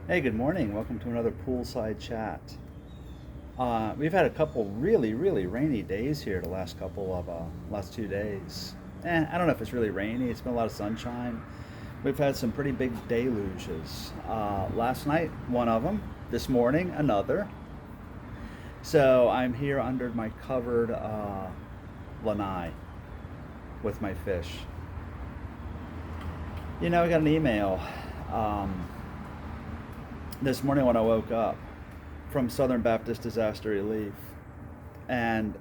Hey, good morning. Welcome to another poolside chat. We've had a couple really rainy days here the last 2 days. I don't know if it's really rainy. It's been a lot of sunshine. We've had some pretty big deluges. Last night, one of them. This morning, another. So I'm here under my covered lanai with my fish. I got an email um, this morning when I woke up from Southern Baptist Disaster Relief, and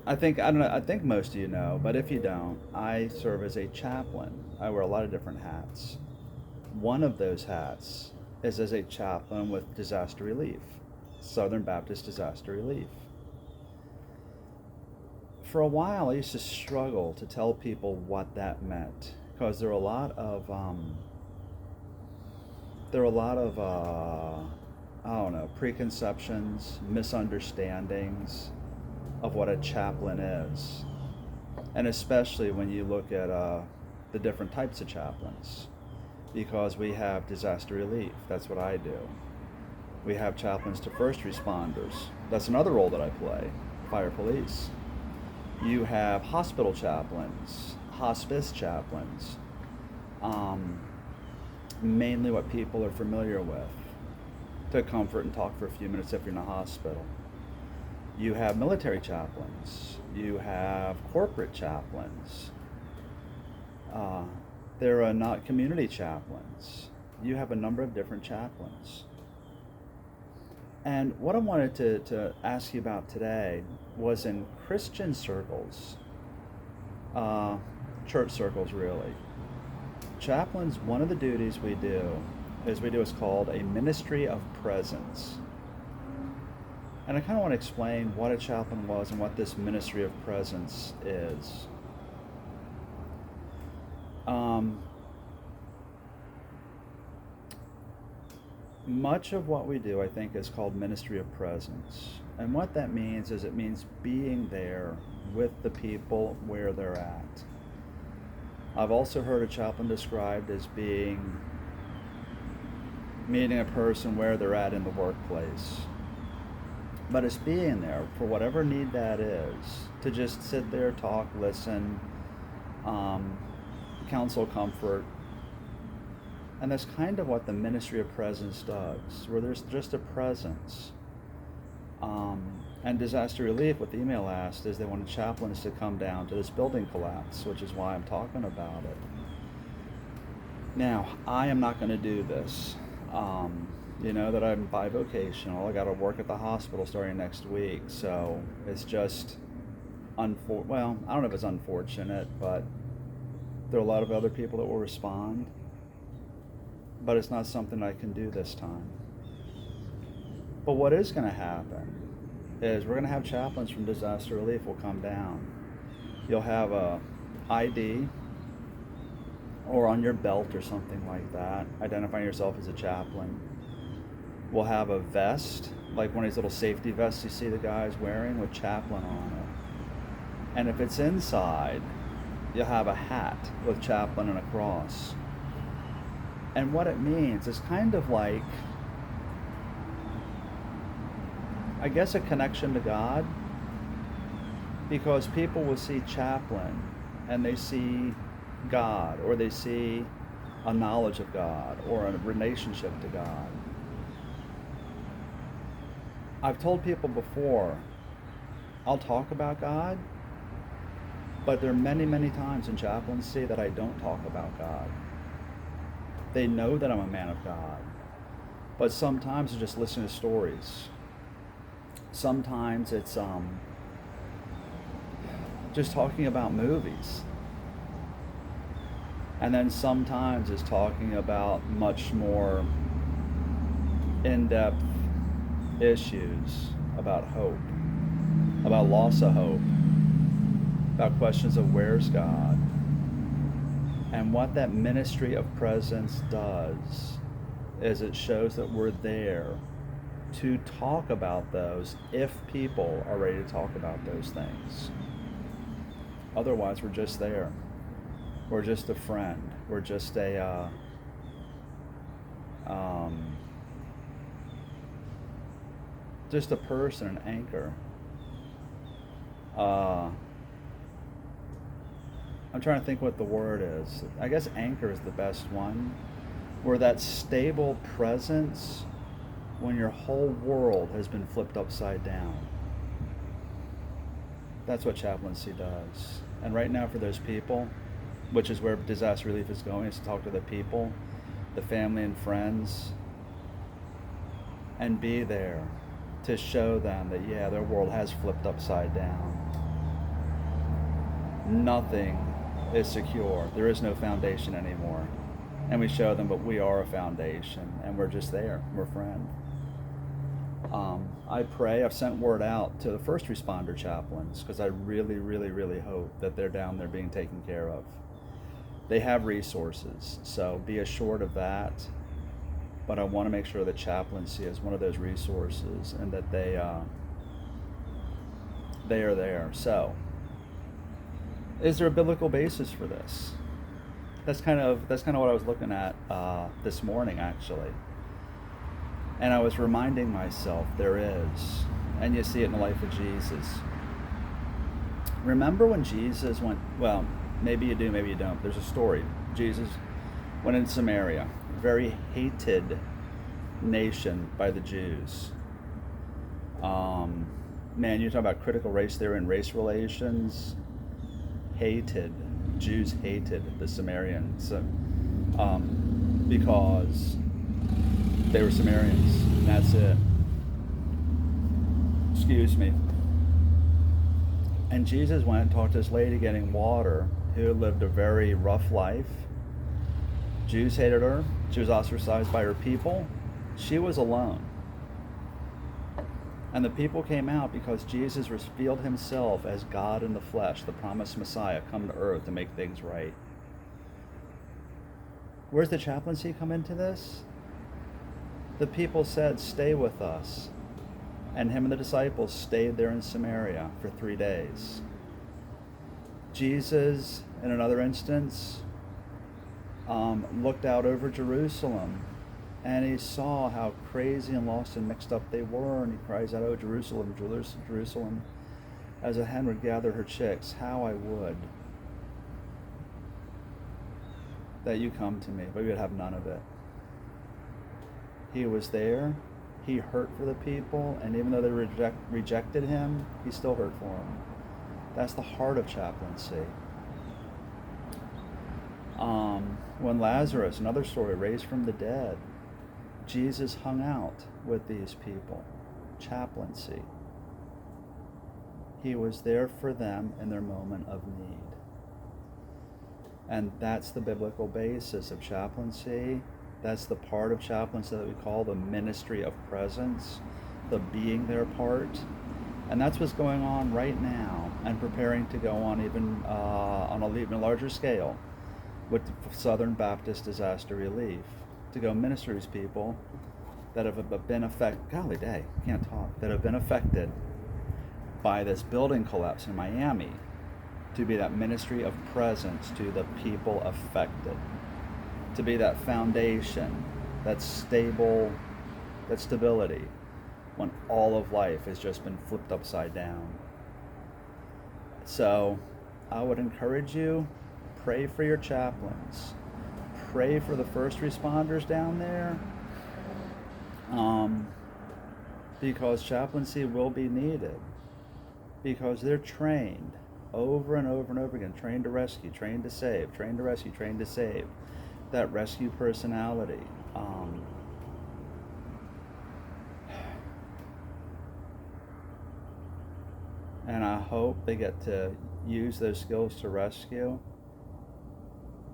I don't know. I think most of you know, but if you don't, I serve as a chaplain. I wear a lot of different hats. One of those hats is as a chaplain with disaster relief, Southern Baptist Disaster Relief. For a while, I used to struggle to tell people what that meant because there are a lot of I don't know, preconceptions, misunderstandings of what a chaplain is, and especially when you look at the different types of chaplains, because we have disaster relief. That's what I do. We have chaplains to first responders. That's another role that I play. Fire police. You have hospital chaplains, hospice chaplains. Um, Mainly what people are familiar with, to comfort and talk for a few minutes if you're in a hospital. You have military chaplains. You have corporate chaplains. Uh, there are not community chaplains. You have a number of different chaplains. And what I wanted to ask you about today was in Christian circles, uh, church circles really. Chaplains, one of the duties we do is called a ministry of presence. And I kind of want to explain what a chaplain was and what this ministry of presence is. Um, Much of what we do, I think, is called ministry of presence. And what that means is it means being there with the people where they're at. I've also heard a chaplain described as being meeting a person where they're at in the workplace. But it's being there for whatever need that is, to just sit there, talk, listen, um, counsel, comfort. And that's kind of what the ministry of presence does, where there's just a presence. And disaster relief, what the email asked is they wanted chaplains to come down to this building collapse, which is why I'm talking about it. Now, I am not going to do this. You know that I'm bivocational. I got to work at the hospital starting next week, so it's just well, I don't know if it's unfortunate, but there are a lot of other people that will respond. But it's not something I can do this time. But what is going to happen is we're going to have chaplains from disaster relief will come down. You'll have a ID or on your belt or something like that, identifying yourself as a chaplain. We'll have a vest, like one of these little safety vests you see the guys wearing with chaplain on it. And if it's inside, you'll have a hat with chaplain and a cross. And what it means is kind of like, I guess, a connection to God, because people will see chaplain and they see God, or they see a knowledge of God or a relationship to God. I've told people before, I'll talk about God, but there are many times in chaplaincy that I don't talk about God. They know that I'm a man of God, but sometimes it's just listening to stories. Sometimes it's just talking about movies. And then sometimes it's talking about much more in-depth issues about hope, about loss of hope, about questions of where's God. And what that ministry of presence does is it shows that we're there to talk about those if people are ready to talk about those things. Otherwise, we're just there. We're just a friend. We're just a just a person, an anchor. I'm trying to think what the word is. I guess anchor is the best one. Where that stable presence when your whole world has been flipped upside down. That's what chaplaincy does. And right now for those people, which is where disaster relief is going, is to talk to the people, the family and friends, and be there to show them that, yeah, their world has flipped upside down. Nothing is secure. There is no foundation anymore. And we show them, but we are a foundation, and we're just there. We're friends. I pray, I've sent word out to the first responder chaplains because I really, really, really hope that they're down there being taken care of. They have resources, so be assured of that. But I want to make sure that chaplaincy is one of those resources and that they are there. So, is there a biblical basis for this? That's kind of what I was looking at this morning, actually. And I was reminding myself there is, and you see it in the life of Jesus. Remember when Jesus went, well, maybe you do, maybe you don't. There's a story. Jesus went in Samaria, a very hated nation by the Jews. Man, you talk about critical race theory and race relations. Jews hated the Samaritans because they were Samaritans, and that's it. Excuse me. And Jesus went and talked to this lady getting water who lived a very rough life. Jews hated her. She was ostracized by her people. She was alone. And the people came out because Jesus revealed himself as God in the flesh, the promised Messiah, come to earth to make things right. Where's the chaplaincy come into this? The people said, stay with us. And him and the disciples stayed there in Samaria for 3 days. Jesus, in another instance, looked out over Jerusalem, and he saw how crazy and lost and mixed up they were, and he cries out, "Oh, Jerusalem, Jerusalem, as a hen would gather her chicks, how I would that you come to me," but we would have none of it. He was there, he hurt for the people, and even though they rejected him, he still hurt for them. That's the heart of chaplaincy. When Lazarus, another story, raised from the dead, Jesus hung out with these people. Chaplaincy. He was there for them in their moment of need. And that's the biblical basis of chaplaincy. That's the part of chaplaincy that we call the ministry of presence, the being there part. And that's what's going on right now and preparing to go on even on an even larger scale with the Southern Baptist Disaster Relief, to go minister to these people that have been that have been affected by this building collapse in Miami, to be that ministry of presence to the people affected, to be that foundation, that stability when all of life has just been flipped upside down. So I would encourage you, pray for your chaplains, pray for the first responders down there, because chaplaincy will be needed, because they're trained over and over and over again, trained to rescue, trained to save, trained to rescue, trained to save, that rescue personality. And I hope they get to use those skills to rescue.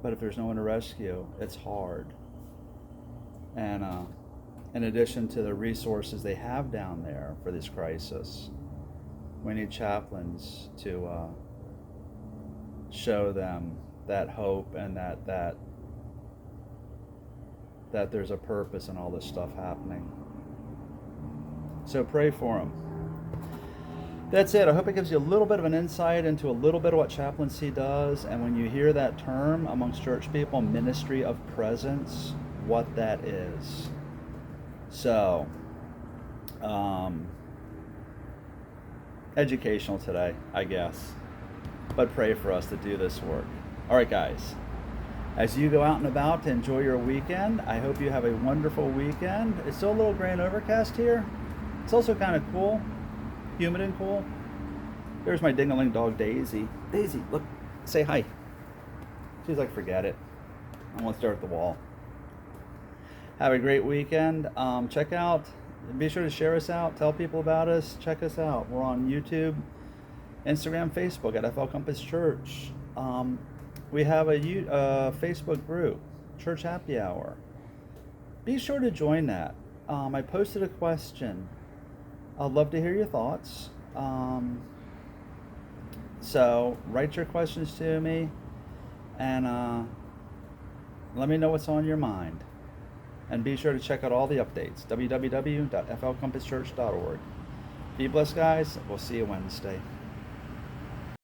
But if there's no one to rescue, it's hard. And in addition to the resources they have down there for this crisis, we need chaplains to show them that hope and that there's a purpose in all this stuff happening. So pray for them. That's it. I hope it gives you a little bit of an insight into a little bit of what chaplaincy does. And when you hear that term amongst church people, ministry of presence, what that is. So, educational today, I guess. But pray for us to do this work. All right, guys. As you go out and about to enjoy your weekend, I hope you have a wonderful weekend. It's still a little gray and overcast here. It's also kind of cool, humid and cool. There's my ding-a-ling dog, Daisy. Daisy, look, say hi. She's like, forget it. I want to stare at the wall. Have a great weekend. Check out, be sure to share us out, tell people about us, check us out. We're on YouTube, Instagram, Facebook at FL Compass Church. We have a Facebook group, Church Happy Hour. Be sure to join that. I posted a question. I'd love to hear your thoughts. So write your questions to me and let me know what's on your mind. And be sure to check out all the updates, www.flcompasschurch.org. Be blessed, guys. We'll see you Wednesday.